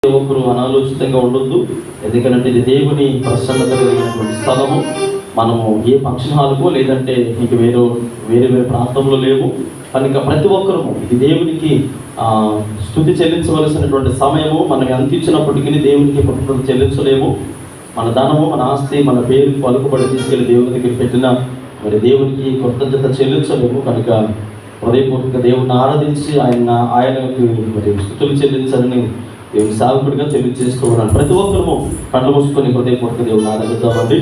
ఒకరు అనాలోచితంగా ఉండొద్దు. ఎందుకంటే ఇది దేవుని ప్రసన్నత కలిగినటువంటి స్థలము. మనము ఏ ఫంక్షన్ హాల్కో లేదంటే ఇంక వేరే వేరే ప్రాంతంలో లేవు కనుక ప్రతి ఒక్కరూ ఇది దేవునికి స్తుతి చెల్లించవలసినటువంటి సమయము. మనం ఎంత ఇచ్చినప్పటికీ దేవునికి పుట్టినరోజు చెల్లించలేము. మన ధనము, మన ఆస్తి, మన పేరు పలుకుబడి తీసుకెళ్ళి దేవుని దగ్గర పెట్టిన మరి దేవునికి కృతజ్ఞత చెల్లించలేము. కనుక హృదయపూర్వక దేవుని ఆరాధించి ఆయనకు మరి స్తుతులు చెల్లించాలని దేవుని సేవకుడిగా తెలియజేస్తూ ఉన్నాను. ప్రతి ఒక్కరూ కళ్ళు మూసుకొని హృదయపూర్వక దేవుని ఆరాధిద్దామండి.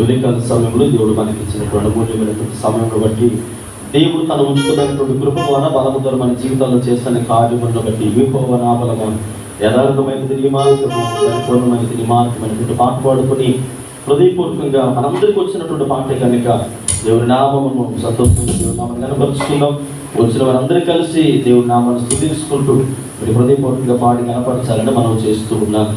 ఉదయకాల సమయంలో దేవుడు మనకి ఇచ్చినటువంటి అమూల్యమైనటువంటి సమయంలో బట్టి దేవుడు తను ఉంచుకున్నటువంటి కృప ద్వారా బలము ద్వారా మన జీవితాల్లో చేస్తున్న కార్యములను బట్టి యెహోవా నా బలము యథార్థమైనది నీ మార్గము పరిపూర్ణమైనది నీ మార్గమైనటువంటి పాట పాడుకొని హృదయపూర్వకంగా మనందరికీ వచ్చినటువంటి పాట కనుక దేవుడి నామమును సంతోషంగా దేవుడి నామాన్ని కనపరుచుకుందాం. వచ్చిన వారందరూ కలిసి దేవుడి నామాన్ని స్తుతించుకుంటూ మరి హృదయపూర్వకంగా పాడి కనపరచాలని మనం చేస్తూ ఉన్నాం.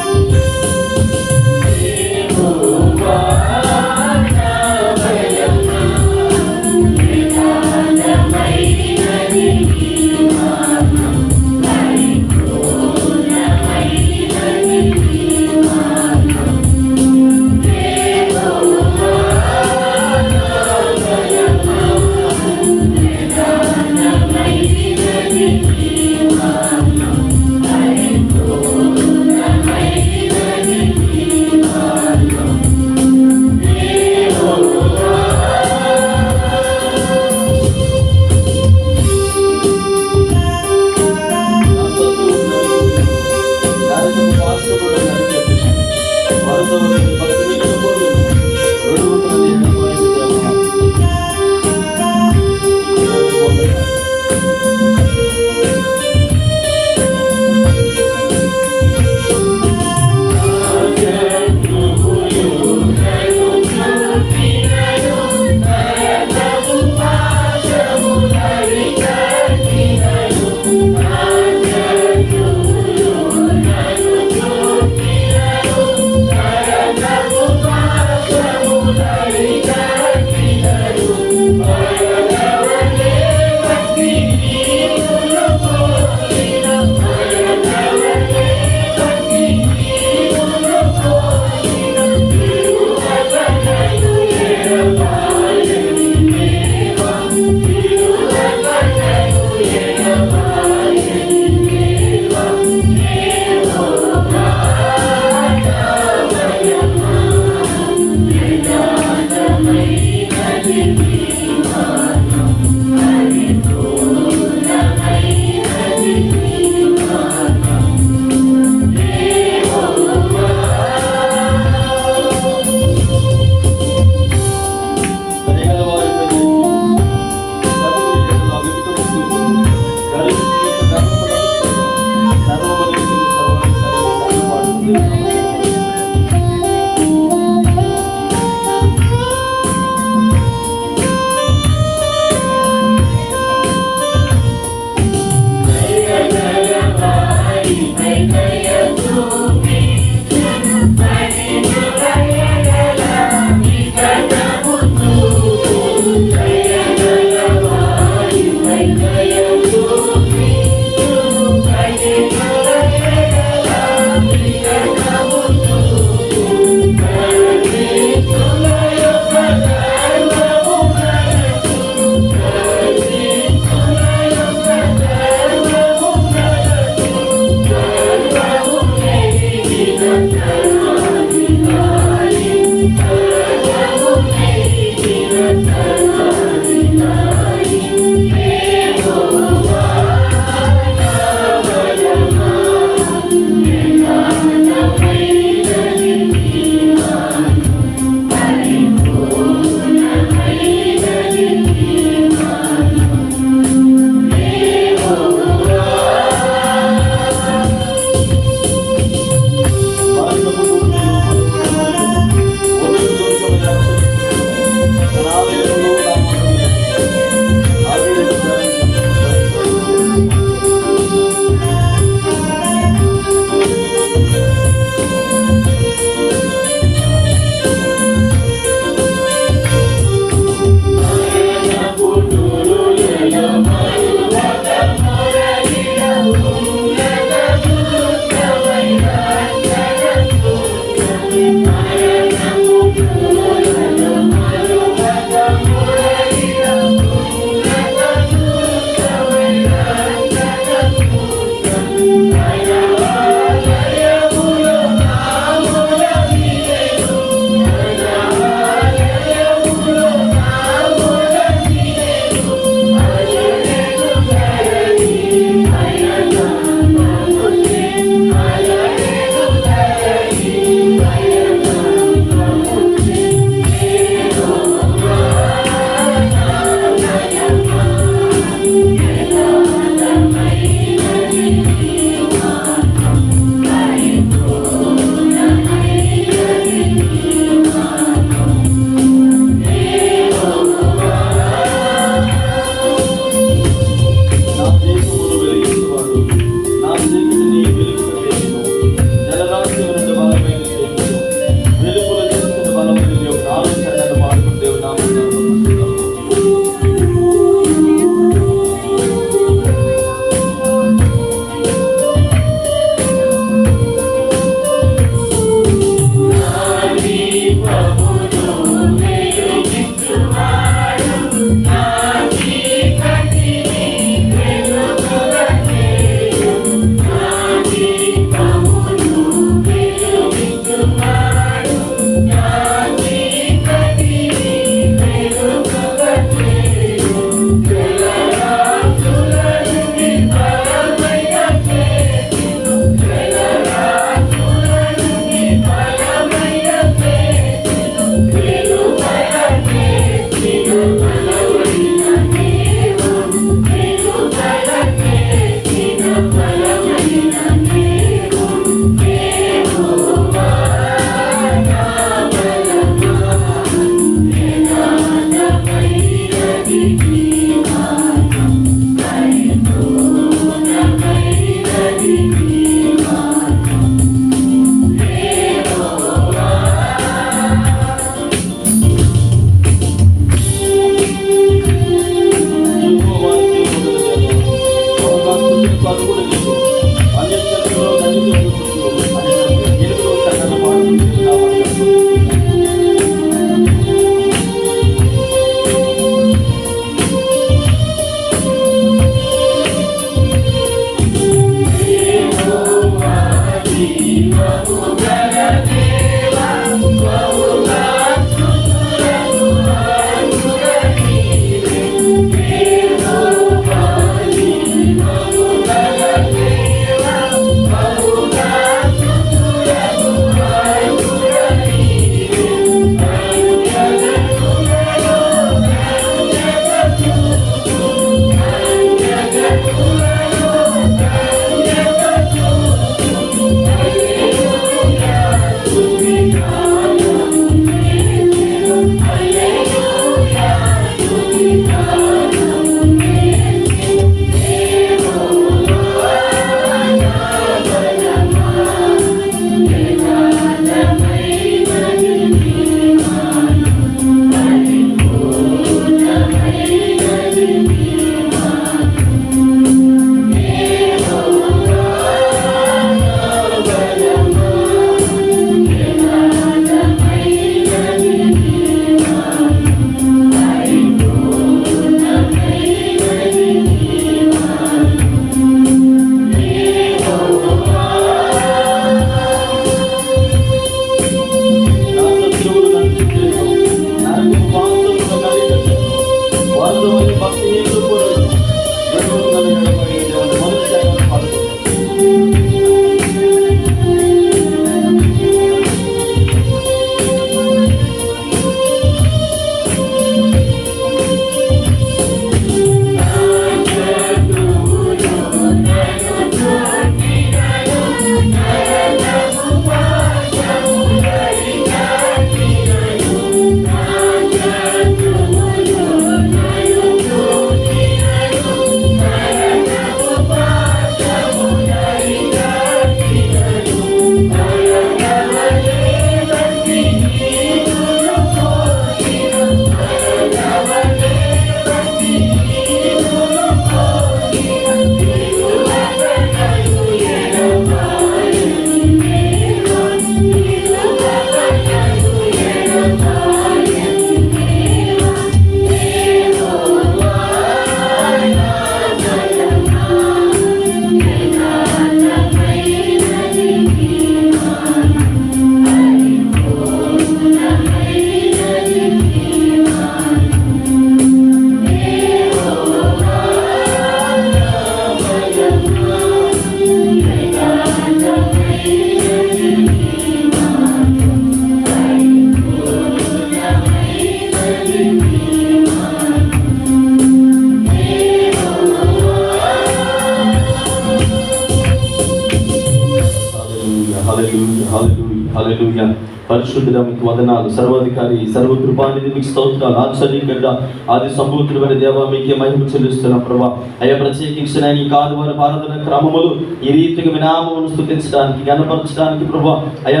పరిశుద్ధుడా మీకు వందనాలు. సర్వాధికారి సర్వకృపానిధి మీకు స్తోత్రాలు. ఆశ్చర్యకరుడా ఆది సంభూతుడైన దేవా మీకే మహిమ చెల్లిస్తున్నాం ప్రభా. అయ్యా ప్రత్యేకించిన ఈ ఆదివారం ఆరాధన క్రమములు ఈ రీతిగా మీ నామమును స్తుతించడానికి గణపరచడానికి ప్రభా అయ్యా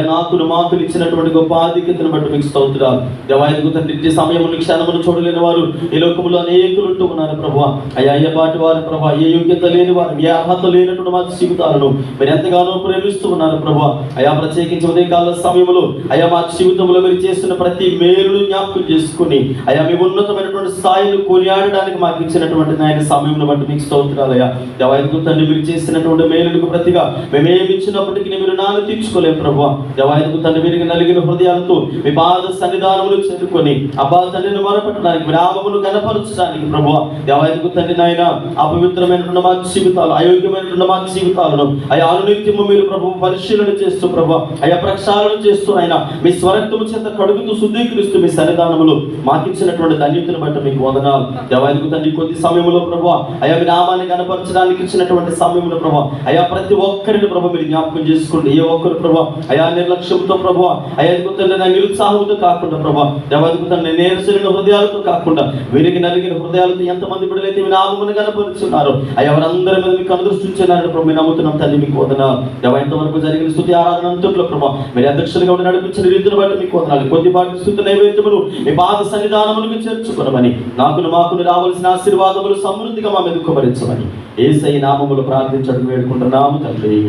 మాకులు ఇచ్చినటువంటి గొప్ప ఆధిక్యతను బట్టి మీకు స్తోత్రాలు. దేవా ఎదుగు తండ్రి సమయమును క్షణమును చూడలేని వారు ఈ లోకములో అనేకులు ఉంటూ ఉన్నారు ప్రభా. అయ్యా అయ్యపాటి వారు ప్రభా, ఏ యోగ్యత లేని వారు, ఏ అర్హత లేనటువంటి మా జీవితాలను మీరు ఎంతగానో ప్రేమిస్తూ ఉన్నారు ప్రభా. అయా ప్రత్యేకించి ఉదయకాల సమయంలో అయా మా జీవితంలో మీరు చేస్తున్న ప్రతి మేలును జ్ఞాపకం చేసుకుని అయా మీ ఉన్నతమైనటువంటి స్థాయిని కొనియాడడానికి మాకు ఇచ్చినటువంటి నాయన సమయంలో బట్టి మీకు స్తోత్రాలయ్యా. దేవాయకు తండ్రి మీరు చేసినటువంటి మేలులకు ప్రతిగా మేమేమి ఇచ్చినప్పటికీ మీరు నాను తీర్చుకోలేము ప్రభా. దేవాయకు తండ్రి మీరు నలిగిన హృదయాలతో మీ పాద సన్నిధానములు చేరుకొని అబ్బా తండ్రిని మొరపెట్టడానికి మీ నామమును గణపరచడానికి ప్రభా. దేవాయకు తండ్రి నాయన అపవిత్రమైనటువంటి మా జీవితాలు, అయోగ్యమైనటువంటి మా జీవితాలను అయా అనునిత్యము మీరు ప్రభు పరిశీలన చేస్తూ ప్రభా అయా ప్రక్షాళన చేస్తూ ఆయన మీ స్వరక్తము చేత కడుగుతూ శుద్ధీకరిస్తూ మీ సన్నిధానములు మాకిచ్చినటువంటి ధన్యతను బట్టి మీకు వందనాలు. దేవాయకు తండ్రి కొద్ది సమయంలో ప్రభా అయా మీ నామాన్ని కనపరచడానికి ఇచ్చినటువంటి సమయంలో ప్రభా అయా ప్రతి ఒక్కరిని ప్రభా మీరు జ్ఞాపకం చేసుకోండి. ఏ ఒక్కరు ప్రభా అయా నిర్లక్ష్యంతో ప్రభా అయా తండ్రి నిరుత్సాహంతో కాకుండా ప్రభా దేవాయకు తండ్రి నేర్చిన హృదయాలతో కాకుండా వీరికి నలిగిన హృదయాలతో ఎంతమంది బిడ్డలైతే మీ నామమును కనపరుచున్నారు అయ్యా వారందరి మీద మీకు అనుదృష్టించారని ప్రభు మేము నమ్ముతున్నాం తండ్రి మీకు వందనాలు. దేవా ఇంతవరకు జరిగిన స్తుతి ఆరాధన అంతట్లో ప్రభా మీరు అధ్యక్షులుగా ఉండి నడిపించిన రీతిని బట్టి మీకు వందనాలు. కొద్దిపాటి స్తుతి నైవేద్యములు మీ పాద సన్నిధానములకు చేర్చుకోనమని మాకును రావాల్సిన ఆశీర్వాదములు సమృద్ధిగా మా మీద కుమరించమని యేసయ్య నామములు ప్రార్థించడం వేడుకుంటున్నాము తండ్రి.